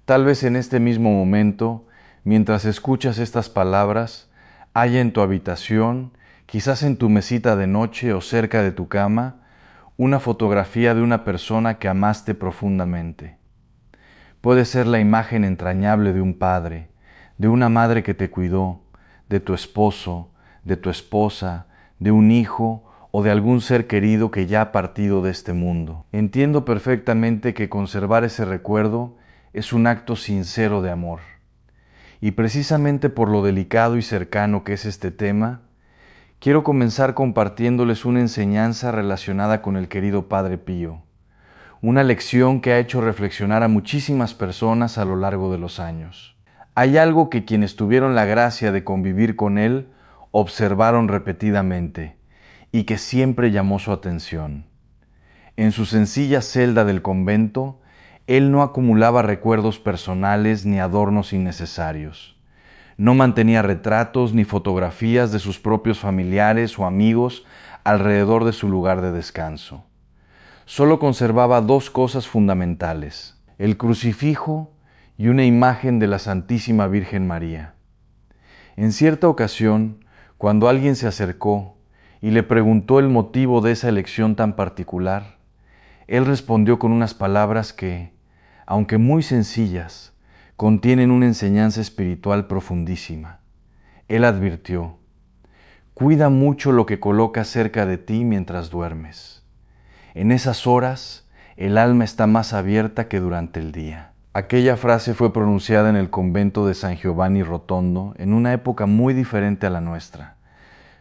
Tal vez en este mismo momento, mientras escuchas estas palabras, haya en tu habitación, quizás en tu mesita de noche o cerca de tu cama, una fotografía de una persona que amaste profundamente. Puede ser la imagen entrañable de un padre, de una madre que te cuidó, de tu esposo, de tu esposa, de un hijo o de algún ser querido que ya ha partido de este mundo. Entiendo perfectamente que conservar ese recuerdo es un acto sincero de amor. Y precisamente por lo delicado y cercano que es este tema, quiero comenzar compartiéndoles una enseñanza relacionada con el querido Padre Pío, una lección que ha hecho reflexionar a muchísimas personas a lo largo de los años. Hay algo que quienes tuvieron la gracia de convivir con él observaron repetidamente y que siempre llamó su atención. En su sencilla celda del convento, él no acumulaba recuerdos personales ni adornos innecesarios. No mantenía retratos ni fotografías de sus propios familiares o amigos alrededor de su lugar de descanso. Solo conservaba dos cosas fundamentales: el crucifijo y una imagen de la Santísima Virgen María. En cierta ocasión, cuando alguien se acercó y le preguntó el motivo de esa elección tan particular, él respondió con unas palabras que, aunque muy sencillas, contienen una enseñanza espiritual profundísima. Él advirtió: cuida mucho lo que colocas cerca de ti mientras duermes. En esas horas, el alma está más abierta que durante el día. Aquella frase fue pronunciada en el convento de San Giovanni Rotondo en una época muy diferente a la nuestra,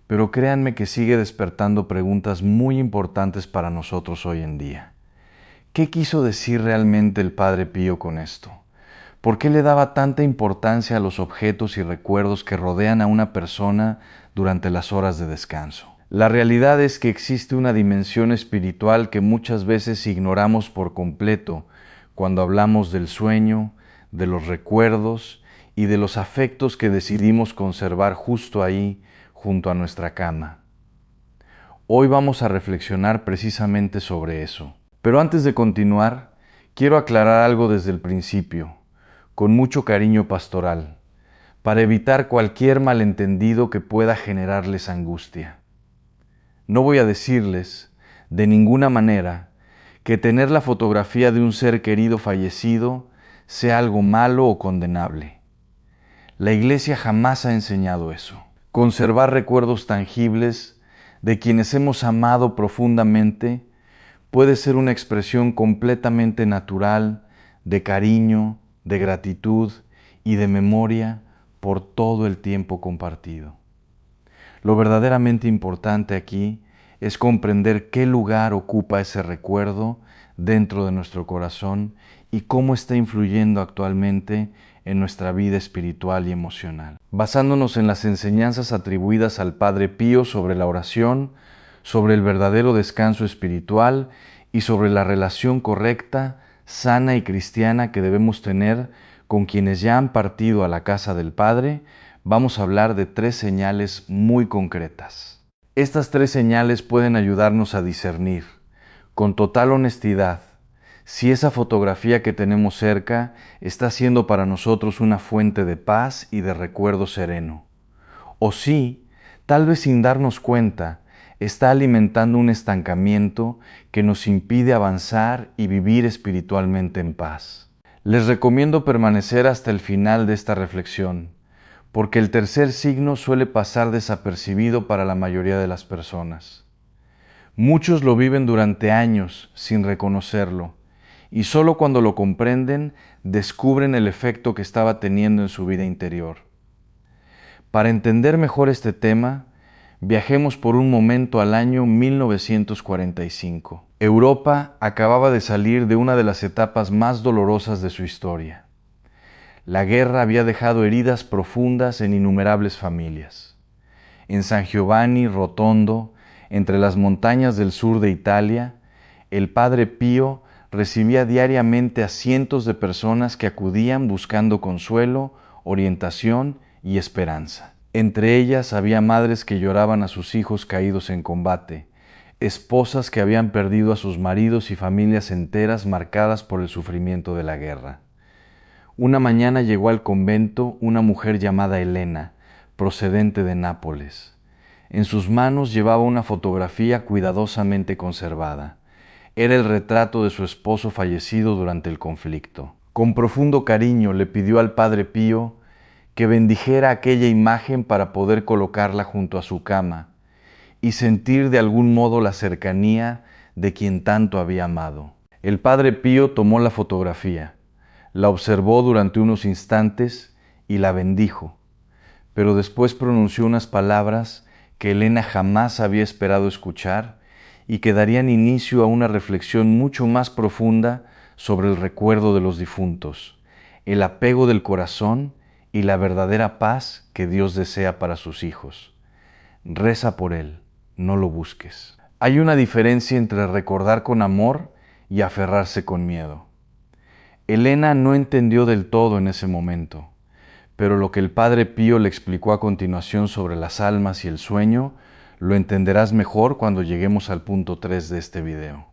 pero créanme que sigue despertando preguntas muy importantes para nosotros hoy en día. ¿Qué quiso decir realmente el Padre Pío con esto? ¿Por qué le daba tanta importancia a los objetos y recuerdos que rodean a una persona durante las horas de descanso? La realidad es que existe una dimensión espiritual que muchas veces ignoramos por completo cuando hablamos del sueño, de los recuerdos y de los afectos que decidimos conservar justo ahí, junto a nuestra cama. Hoy vamos a reflexionar precisamente sobre eso. Pero antes de continuar, quiero aclarar algo desde el principio, con mucho cariño pastoral, para evitar cualquier malentendido que pueda generarles angustia. No voy a decirles, de ninguna manera, que tener la fotografía de un ser querido fallecido sea algo malo o condenable. La Iglesia jamás ha enseñado eso. Conservar recuerdos tangibles de quienes hemos amado profundamente puede ser una expresión completamente natural de cariño, de gratitud y de memoria por todo el tiempo compartido. Lo verdaderamente importante aquí es comprender qué lugar ocupa ese recuerdo dentro de nuestro corazón y cómo está influyendo actualmente en nuestra vida espiritual y emocional. Basándonos en las enseñanzas atribuidas al Padre Pío sobre la oración, sobre el verdadero descanso espiritual y sobre la relación correcta, sana y cristiana que debemos tener con quienes ya han partido a la casa del Padre, vamos a hablar de 3 señales muy concretas. Estas 3 señales pueden ayudarnos a discernir, con total honestidad, si esa fotografía que tenemos cerca está siendo para nosotros una fuente de paz y de recuerdo sereno. O si, tal vez sin darnos cuenta, está alimentando un estancamiento que nos impide avanzar y vivir espiritualmente en paz. Les recomiendo permanecer hasta el final de esta reflexión, porque el tercer signo suele pasar desapercibido para la mayoría de las personas. Muchos lo viven durante años sin reconocerlo, y solo cuando lo comprenden descubren el efecto que estaba teniendo en su vida interior. Para entender mejor este tema, viajemos por un momento al año 1945. Europa acababa de salir de una de las etapas más dolorosas de su historia. La guerra había dejado heridas profundas en innumerables familias. En San Giovanni Rotondo, entre las montañas del sur de Italia, el Padre Pío recibía diariamente a cientos de personas que acudían buscando consuelo, orientación y esperanza. Entre ellas había madres que lloraban a sus hijos caídos en combate, esposas que habían perdido a sus maridos y familias enteras marcadas por el sufrimiento de la guerra. Una mañana llegó al convento una mujer llamada Elena, procedente de Nápoles. En sus manos llevaba una fotografía cuidadosamente conservada. Era el retrato de su esposo fallecido durante el conflicto. Con profundo cariño le pidió al Padre Pío que bendijera aquella imagen para poder colocarla junto a su cama y sentir de algún modo la cercanía de quien tanto había amado. El Padre Pío tomó la fotografía, la observó durante unos instantes y la bendijo, pero después pronunció unas palabras que Elena jamás había esperado escuchar y que darían inicio a una reflexión mucho más profunda sobre el recuerdo de los difuntos, el apego del corazón y la verdadera paz que Dios desea para sus hijos. Reza por él, no lo busques. Hay una diferencia entre recordar con amor y aferrarse con miedo. Elena no entendió del todo en ese momento, pero lo que el Padre Pío le explicó a continuación sobre las almas y el sueño, lo entenderás mejor cuando lleguemos al punto 3 de este video.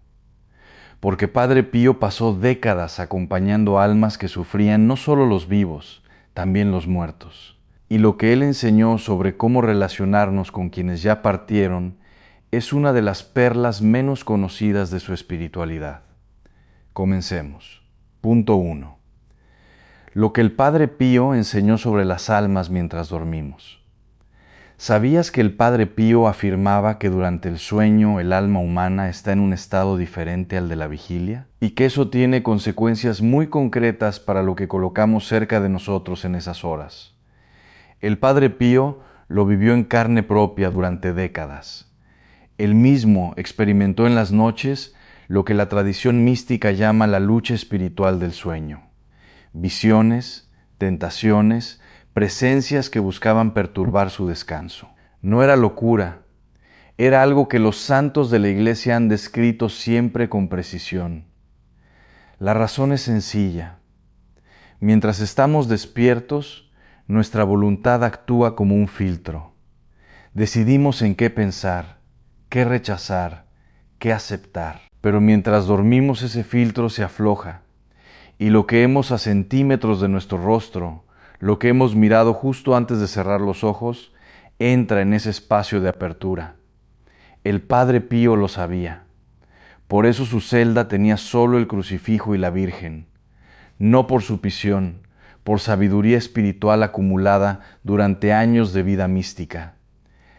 Porque Padre Pío pasó décadas acompañando almas que sufrían no solo los vivos, también los muertos. Y lo que él enseñó sobre cómo relacionarnos con quienes ya partieron es una de las perlas menos conocidas de su espiritualidad. Comencemos. Punto 1. Lo que el Padre Pío enseñó sobre las almas mientras dormimos. ¿Sabías que el Padre Pío afirmaba que durante el sueño el alma humana está en un estado diferente al de la vigilia? Y que eso tiene consecuencias muy concretas para lo que colocamos cerca de nosotros en esas horas. El Padre Pío lo vivió en carne propia durante décadas. Él mismo experimentó en las noches lo que la tradición mística llama la lucha espiritual del sueño. Visiones, tentaciones, presencias que buscaban perturbar su descanso. No era locura, era algo que los santos de la Iglesia han descrito siempre con precisión. La razón es sencilla. Mientras estamos despiertos, nuestra voluntad actúa como un filtro. Decidimos en qué pensar, qué rechazar, qué aceptar. Pero mientras dormimos ese filtro se afloja, y lo que vemos a centímetros de nuestro rostro, lo que hemos mirado justo antes de cerrar los ojos, entra en ese espacio de apertura. El Padre Pío lo sabía. Por eso su celda tenía solo el crucifijo y la Virgen. No por su visión, por sabiduría espiritual acumulada durante años de vida mística.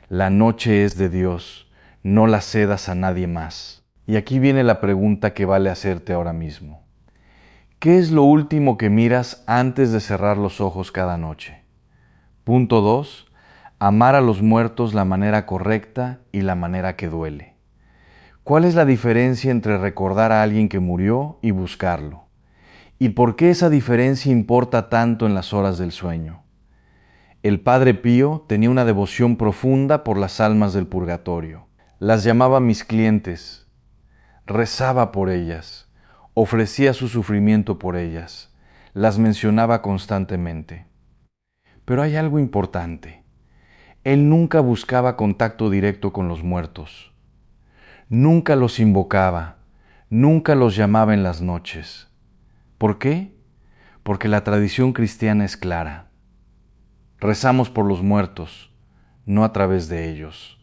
La noche es de Dios, no la cedas a nadie más. Y aquí viene la pregunta que vale hacerte ahora mismo. ¿Qué es lo último que miras antes de cerrar los ojos cada noche? Punto 2. Amar a los muertos la manera correcta y la manera que duele. ¿Cuál es la diferencia entre recordar a alguien que murió y buscarlo? ¿Y por qué esa diferencia importa tanto en las horas del sueño? El Padre Pío tenía una devoción profunda por las almas del purgatorio. Las llamaba mis clientes. Rezaba por ellas. Ofrecía su sufrimiento por ellas, las mencionaba constantemente. Pero hay algo importante. Él nunca buscaba contacto directo con los muertos. Nunca los invocaba, nunca los llamaba en las noches. ¿Por qué? Porque la tradición cristiana es clara. Rezamos por los muertos, no a través de ellos.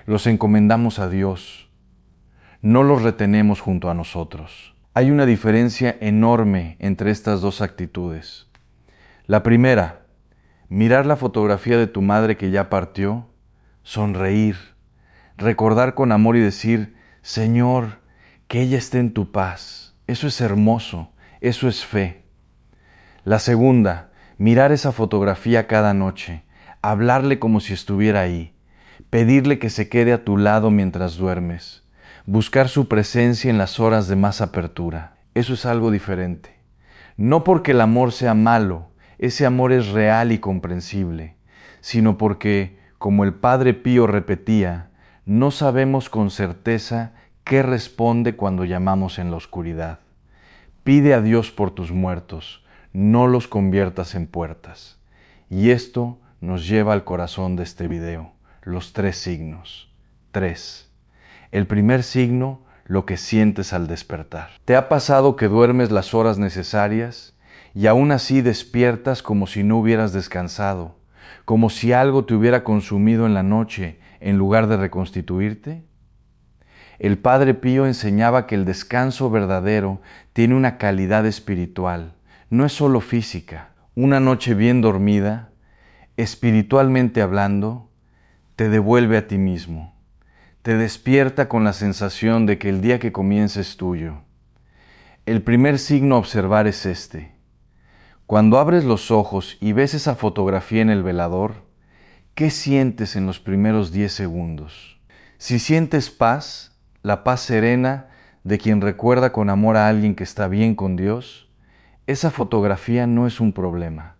Los encomendamos a Dios. No los retenemos junto a nosotros. Hay una diferencia enorme entre estas dos actitudes. La primera, mirar la fotografía de tu madre que ya partió, sonreír, recordar con amor y decir, Señor, que ella esté en tu paz. Eso es hermoso, eso es fe. La segunda, mirar esa fotografía cada noche, hablarle como si estuviera ahí, pedirle que se quede a tu lado mientras duermes. Buscar su presencia en las horas de más apertura. Eso es algo diferente. No porque el amor sea malo, ese amor es real y comprensible, sino porque, como el Padre Pío repetía, no sabemos con certeza qué responde cuando llamamos en la oscuridad. Pide a Dios por tus muertos, no los conviertas en puertas. Y esto nos lleva al corazón de este video, los 3 signos. 3. El primer signo, lo que sientes al despertar. ¿Te ha pasado que duermes las horas necesarias y aún así despiertas como si no hubieras descansado, como si algo te hubiera consumido en la noche en lugar de reconstituirte? El Padre Pío enseñaba que el descanso verdadero tiene una calidad espiritual, no es solo física. Una noche bien dormida, espiritualmente hablando, te devuelve a ti mismo, te despierta con la sensación de que el día que comienza es tuyo. El primer signo a observar es este. Cuando abres los ojos y ves esa fotografía en el velador, ¿qué sientes en los primeros 10 segundos? Si sientes paz, la paz serena de quien recuerda con amor a alguien que está bien con Dios, esa fotografía no es un problema.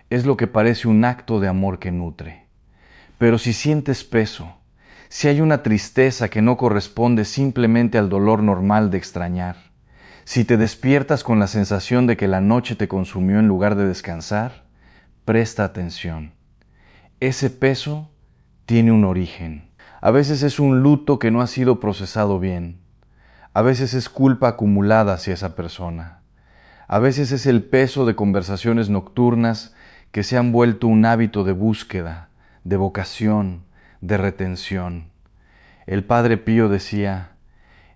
Es lo que parece un acto de amor que nutre. Pero si sientes peso, si hay una tristeza que no corresponde simplemente al dolor normal de extrañar, si te despiertas con la sensación de que la noche te consumió en lugar de descansar, presta atención. Ese peso tiene un origen. A veces es un luto que no ha sido procesado bien. A veces es culpa acumulada hacia esa persona. A veces es el peso de conversaciones nocturnas que se han vuelto un hábito de búsqueda, de vocación, de retención. El Padre Pío decía,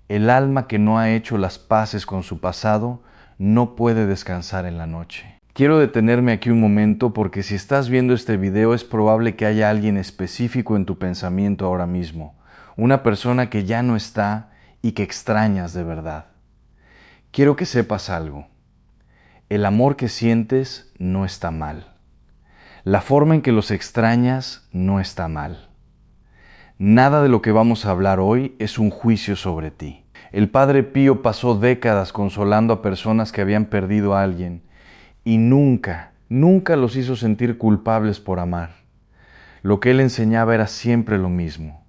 el alma que no ha hecho las paces con su pasado no puede descansar en la noche. Quiero detenerme aquí un momento porque si estás viendo este video es probable que haya alguien específico en tu pensamiento ahora mismo, una persona que ya no está y que extrañas de verdad. Quiero que sepas algo. El amor que sientes no está mal. La forma en que los extrañas no está mal. Nada de lo que vamos a hablar hoy es un juicio sobre ti. El Padre Pío pasó décadas consolando a personas que habían perdido a alguien y nunca los hizo sentir culpables por amar. Lo que él enseñaba era siempre lo mismo: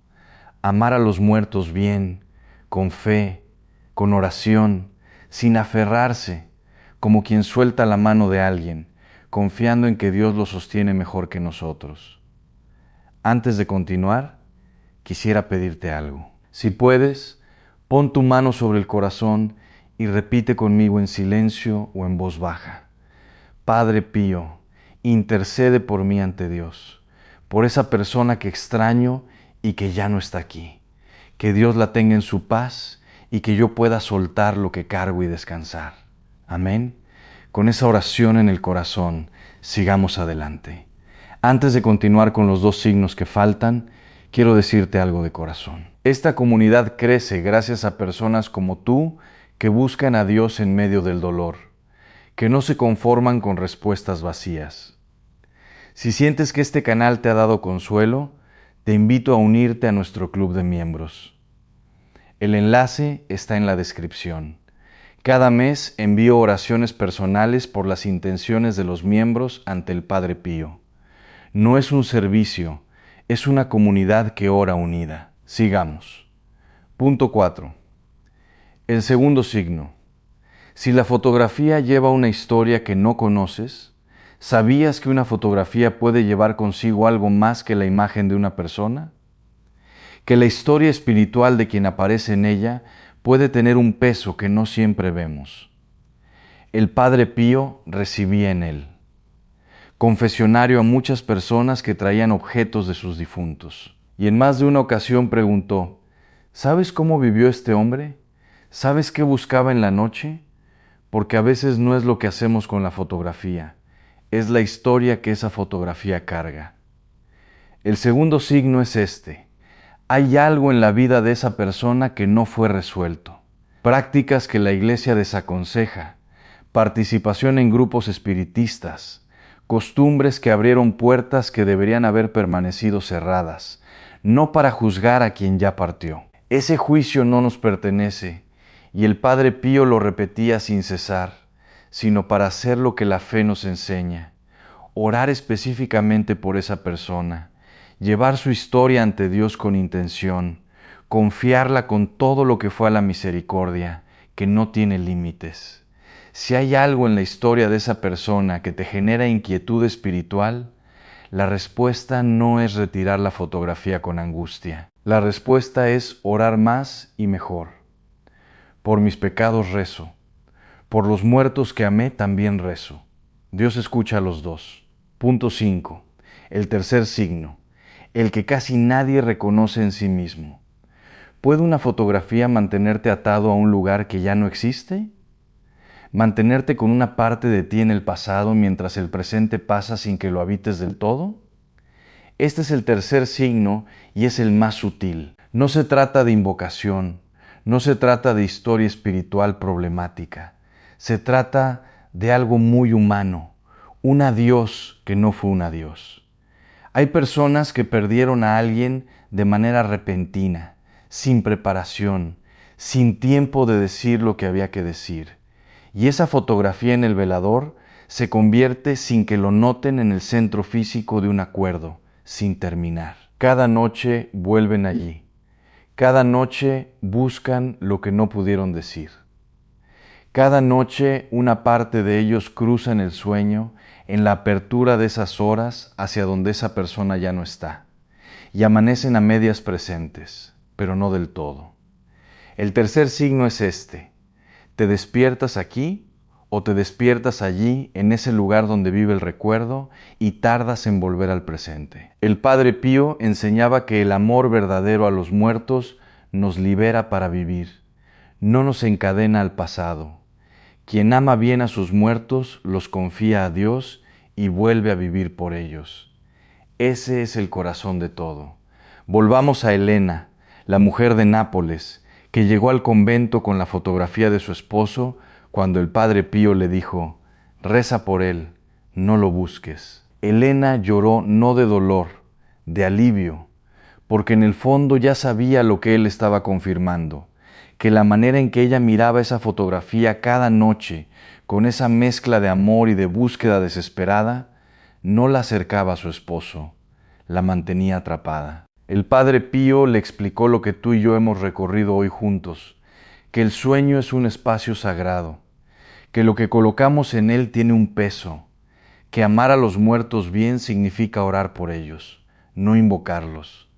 amar a los muertos bien, con fe, con oración, sin aferrarse, como quien suelta la mano de alguien, confiando en que Dios lo sostiene mejor que nosotros. Antes de continuar, quisiera pedirte algo. Si puedes, pon tu mano sobre el corazón y repite conmigo en silencio o en voz baja. Padre Pío, intercede por mí ante Dios, por esa persona que extraño y que ya no está aquí. Que Dios la tenga en su paz y que yo pueda soltar lo que cargo y descansar. Amén. Con esa oración en el corazón, sigamos adelante. Antes de continuar con los 2 signos que faltan, quiero decirte algo de corazón. Esta comunidad crece gracias a personas como tú que buscan a Dios en medio del dolor, que no se conforman con respuestas vacías. Si sientes que este canal te ha dado consuelo, te invito a unirte a nuestro club de miembros. El enlace está en la descripción. Cada mes envío oraciones personales por las intenciones de los miembros ante el Padre Pío. No es un servicio, es una comunidad que ora unida. Sigamos. Punto 4. El segundo signo. Si la fotografía lleva una historia que no conoces, ¿sabías que una fotografía puede llevar consigo algo más que la imagen de una persona? Que la historia espiritual de quien aparece en ella puede tener un peso que no siempre vemos. El Padre Pío recibía en él confesionario a muchas personas que traían objetos de sus difuntos. Y en más de una ocasión preguntó, ¿sabes cómo vivió este hombre? ¿Sabes qué buscaba en la noche? Porque a veces no es lo que hacemos con la fotografía, es la historia que esa fotografía carga. El segundo signo es este: hay algo en la vida de esa persona que no fue resuelto. Prácticas que la Iglesia desaconseja, participación en grupos espiritistas, costumbres que abrieron puertas que deberían haber permanecido cerradas, no para juzgar a quien ya partió. Ese juicio no nos pertenece, y el Padre Pío lo repetía sin cesar, sino para hacer lo que la fe nos enseña: orar específicamente por esa persona, llevar su historia ante Dios con intención, confiarla con todo lo que fue a la misericordia, que no tiene límites. Si hay algo en la historia de esa persona que te genera inquietud espiritual, la respuesta no es retirar la fotografía con angustia. La respuesta es orar más y mejor. Por mis pecados rezo, Por los muertos que amé también rezo. Dios escucha a los dos. Punto 5. El tercer signo, el que casi nadie reconoce en sí mismo. ¿Puede una fotografía mantenerte atado a un lugar que ya no existe? ¿Mantenerte con una parte de ti en el pasado mientras el presente pasa sin que lo habites del todo? Este es el tercer signo y es el más sutil. No se trata de invocación, no se trata de historia espiritual problemática. Se trata de algo muy humano, un adiós que no fue un adiós. Hay personas que perdieron a alguien de manera repentina, sin preparación, sin tiempo de decir lo que había que decir. Y esa fotografía en el velador se convierte sin que lo noten en el centro físico de un acuerdo, sin terminar. Cada noche vuelven allí. Cada noche buscan lo que no pudieron decir. Cada noche una parte de ellos cruza en el sueño, en la apertura de esas horas hacia donde esa persona ya no está, y amanecen a medias presentes, pero no del todo. El tercer signo es este: ¿te despiertas aquí o te despiertas allí, en ese lugar donde vive el recuerdo, y tardas en volver al presente? El Padre Pío enseñaba que el amor verdadero a los muertos nos libera para vivir, no nos encadena al pasado. Quien ama bien a sus muertos los confía a Dios y vuelve a vivir por ellos. Ese es el corazón de todo. Volvamos a Elena, la mujer de Nápoles, que llegó al convento con la fotografía de su esposo cuando el Padre Pío le dijo: reza por él, no lo busques. Elena lloró no de dolor, de alivio, porque en el fondo ya sabía lo que él estaba confirmando, que la manera en que ella miraba esa fotografía cada noche, con esa mezcla de amor y de búsqueda desesperada, no la acercaba a su esposo, la mantenía atrapada. El Padre Pío le explicó lo que tú y yo hemos recorrido hoy juntos, que el sueño es un espacio sagrado, que lo que colocamos en él tiene un peso, que amar a los muertos bien significa orar por ellos, no invocarlos,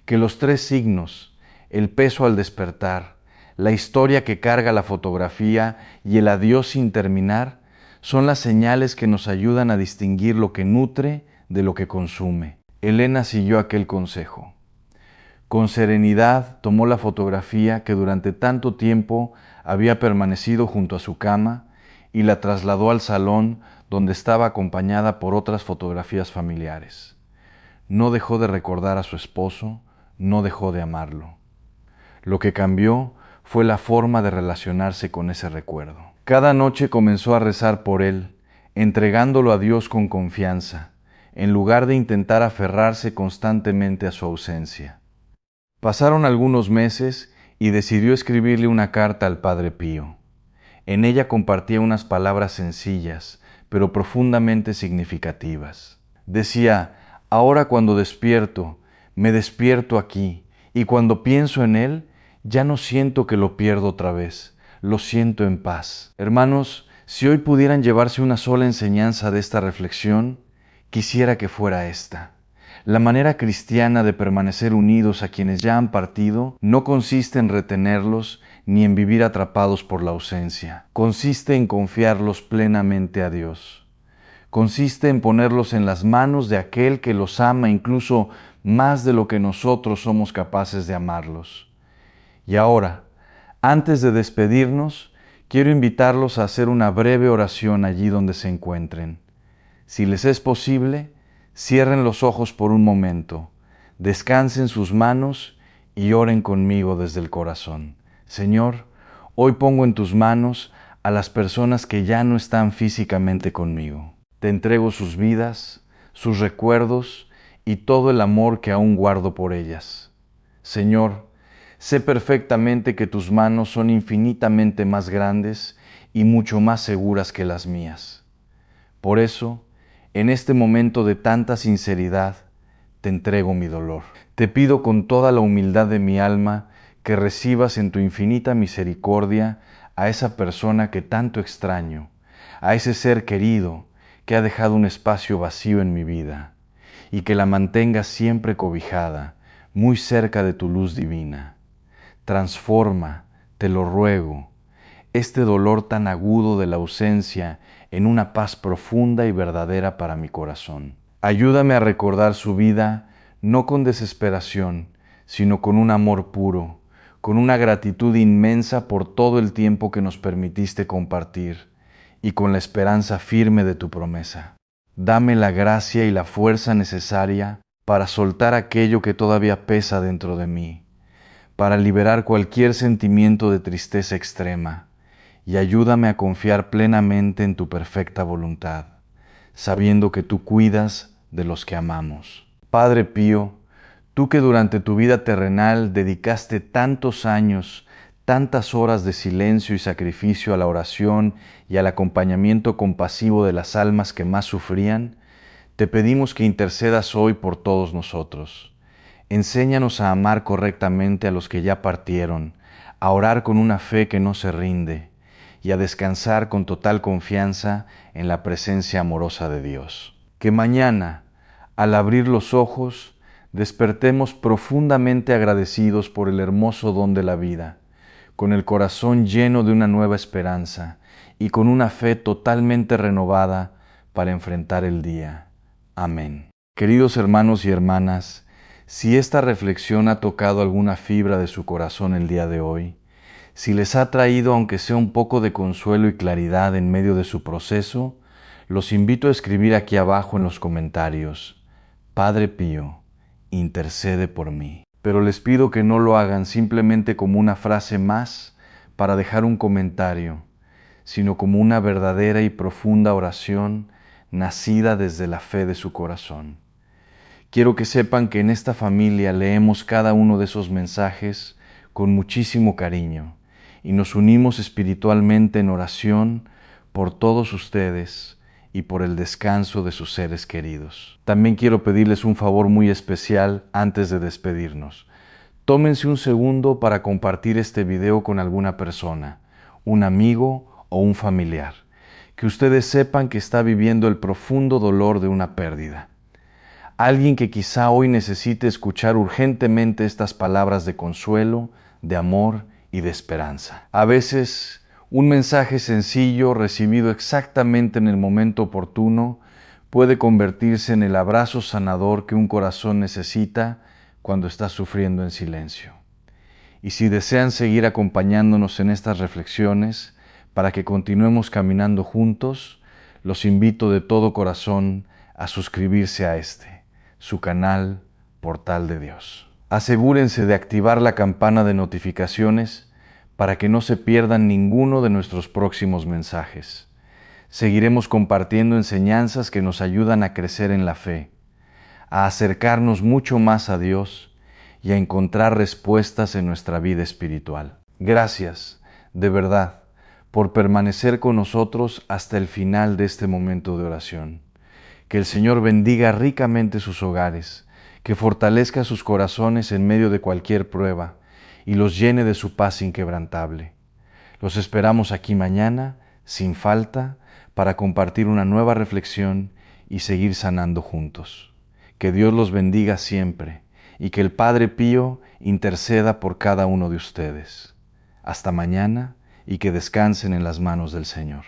que los tres signos, el peso al despertar, la historia que carga la fotografía y el adiós sin terminar, son las señales que nos ayudan a distinguir lo que nutre de lo que consume. Elena siguió aquel consejo. Con serenidad tomó la fotografía que durante tanto tiempo había permanecido junto a su cama y la trasladó al salón donde estaba acompañada por otras fotografías familiares. No dejó de recordar a su esposo, no dejó de amarlo. Lo que cambió fue la forma de relacionarse con ese recuerdo. Cada noche comenzó a rezar por él, entregándolo a Dios con confianza, en lugar de intentar aferrarse constantemente a su ausencia. Pasaron algunos meses y decidió escribirle una carta al Padre Pío. En ella compartía unas palabras sencillas, pero profundamente significativas. Decía: ahora cuando despierto, me despierto aquí, y cuando pienso en él, ya no siento que lo pierdo otra vez, lo siento en paz. Hermanos, si hoy pudieran llevarse una sola enseñanza de esta reflexión, quisiera que fuera esta. La manera cristiana de permanecer unidos a quienes ya han partido no consiste en retenerlos ni en vivir atrapados por la ausencia. Consiste en confiarlos plenamente a Dios. Consiste en ponerlos en las manos de aquel que los ama incluso más de lo que nosotros somos capaces de amarlos. Y ahora, antes de despedirnos, quiero invitarlos a hacer una breve oración allí donde se encuentren. Si les es posible, cierren los ojos por un momento, descansen sus manos y oren conmigo desde el corazón. Señor, hoy pongo en tus manos a las personas que ya no están físicamente conmigo. Te entrego sus vidas, sus recuerdos y todo el amor que aún guardo por ellas. Señor, sé perfectamente que tus manos son infinitamente más grandes y mucho más seguras que las mías. Por eso, en este momento de tanta sinceridad, te entrego mi dolor. Te pido con toda la humildad de mi alma que recibas en tu infinita misericordia a esa persona que tanto extraño, a ese ser querido que ha dejado un espacio vacío en mi vida, y que la mantengas siempre cobijada, muy cerca de tu luz divina. Transforma, te lo ruego, este dolor tan agudo de la ausencia en una paz profunda y verdadera para mi corazón. Ayúdame a recordar su vida no con desesperación, sino con un amor puro, con una gratitud inmensa por todo el tiempo que nos permitiste compartir y con la esperanza firme de tu promesa. Dame la gracia y la fuerza necesaria para soltar aquello que todavía pesa dentro de mí, para liberar cualquier sentimiento de tristeza extrema, y ayúdame a confiar plenamente en tu perfecta voluntad, sabiendo que tú cuidas de los que amamos. Padre Pío, tú que durante tu vida terrenal dedicaste tantos años, tantas horas de silencio y sacrificio a la oración y al acompañamiento compasivo de las almas que más sufrían, te pedimos que intercedas hoy por todos nosotros. Enséñanos a amar correctamente a los que ya partieron, a orar con una fe que no se rinde y a descansar con total confianza en la presencia amorosa de Dios. Que mañana, al abrir los ojos, despertemos profundamente agradecidos por el hermoso don de la vida, con el corazón lleno de una nueva esperanza y con una fe totalmente renovada para enfrentar el día. Amén. Queridos hermanos y hermanas, si esta reflexión ha tocado alguna fibra de su corazón el día de hoy, si les ha traído aunque sea un poco de consuelo y claridad en medio de su proceso, los invito a escribir aquí abajo en los comentarios: Padre Pío, intercede por mí. Pero les pido que no lo hagan simplemente como una frase más para dejar un comentario, sino como una verdadera y profunda oración nacida desde la fe de su corazón. Quiero que sepan que en esta familia leemos cada uno de esos mensajes con muchísimo cariño y nos unimos espiritualmente en oración por todos ustedes y por el descanso de sus seres queridos. También quiero pedirles un favor muy especial antes de despedirnos. Tómense un segundo para compartir este video con alguna persona, un amigo o un familiar, que ustedes sepan que está viviendo el profundo dolor de una pérdida. Alguien que quizá hoy necesite escuchar urgentemente estas palabras de consuelo, de amor y de esperanza. A veces, un mensaje sencillo recibido exactamente en el momento oportuno puede convertirse en el abrazo sanador que un corazón necesita cuando está sufriendo en silencio. Y si desean seguir acompañándonos en estas reflexiones para que continuemos caminando juntos, los invito de todo corazón a suscribirse a su canal Portal de Dios. Asegúrense de activar la campana de notificaciones para que no se pierdan ninguno de nuestros próximos mensajes. Seguiremos compartiendo enseñanzas que nos ayudan a crecer en la fe, a acercarnos mucho más a Dios y a encontrar respuestas en nuestra vida espiritual. Gracias, de verdad, por permanecer con nosotros hasta el final de este momento de oración. Que el Señor bendiga ricamente sus hogares, que fortalezca sus corazones en medio de cualquier prueba y los llene de su paz inquebrantable. Los esperamos aquí mañana, sin falta, para compartir una nueva reflexión y seguir sanando juntos. Que Dios los bendiga siempre y que el Padre Pío interceda por cada uno de ustedes. Hasta mañana y que descansen en las manos del Señor.